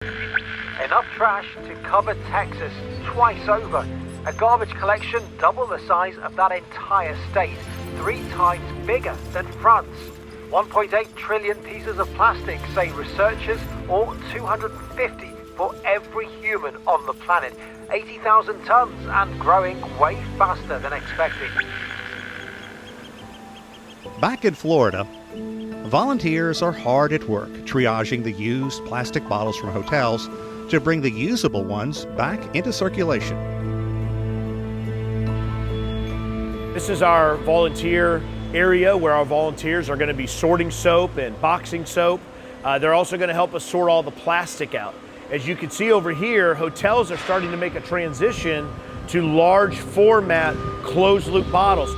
Enough trash to cover Texas twice over. A garbage collection double the size of that entire state, 3 times bigger than France. 1.8 trillion pieces of plastic, say researchers, or 250 for every human on the planet. 80,000 tons and growing way faster than expected. Back in Florida, volunteers are hard at work triaging the used plastic bottles from hotels to bring the usable ones back into circulation. This is our volunteer area where our volunteers are going to be sorting soap and boxing soap. They're also going to help us sort all the plastic out. As you can see over here, hotels are starting to make a transition to large format closed loop bottles.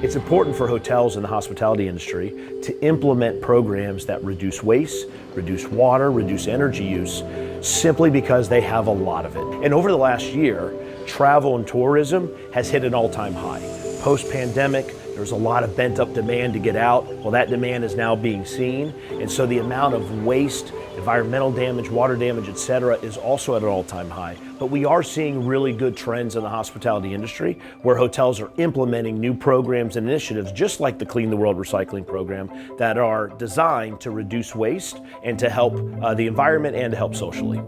It's important for hotels in the hospitality industry to implement programs that reduce waste, reduce water, reduce energy use, simply because they have a lot of it. And over the last year, travel and tourism has hit an all-time high. Post-pandemic, there's a lot of pent-up demand to get out. Well, that demand is now being seen. And so the amount of waste, environmental damage, water damage, et cetera, is also at an all-time high. But we are seeing really good trends in the hospitality industry where hotels are implementing new programs and initiatives, just like the Clean the World Recycling Program, that are designed to reduce waste and to help the environment and to help socially.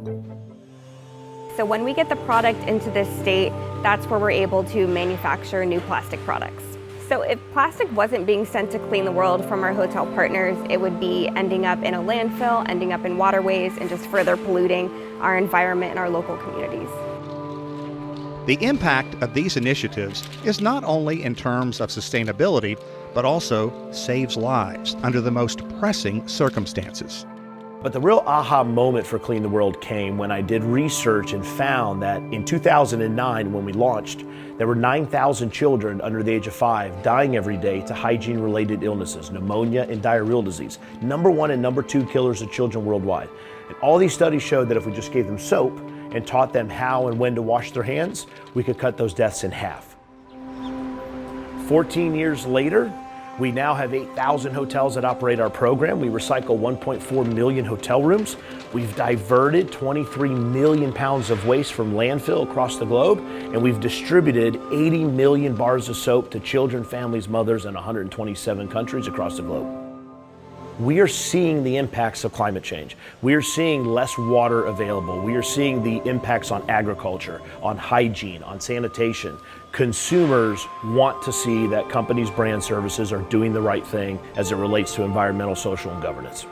So when we get the product into this state, that's where we're able to manufacture new plastic products. So if plastic wasn't being sent to Clean the World from our hotel partners, it would be ending up in a landfill, ending up in waterways, and just further polluting our environment and our local communities. The impact of these initiatives is not only in terms of sustainability, but also saves lives under the most pressing circumstances. But the real aha moment for Clean the World came when I did research and found that in 2009, when we launched, there were 9,000 children under the age of 5 dying every day to hygiene-related illnesses, pneumonia and diarrheal disease. #1 and #2 killers of children worldwide. And all these studies showed that if we just gave them soap and taught them how and when to wash their hands, we could cut those deaths in half. 14 years later, we now have 8,000 hotels that operate our program. We recycle 1.4 million hotel rooms. We've diverted 23 million pounds of waste from landfill across the globe, and we've distributed 80 million bars of soap to children, families, mothers in 127 countries across the globe. We are seeing the impacts of climate change. We are seeing less water available. We are seeing the impacts on agriculture, on hygiene, on sanitation. Consumers want to see that companies' brand services are doing the right thing as it relates to environmental, social, and governance.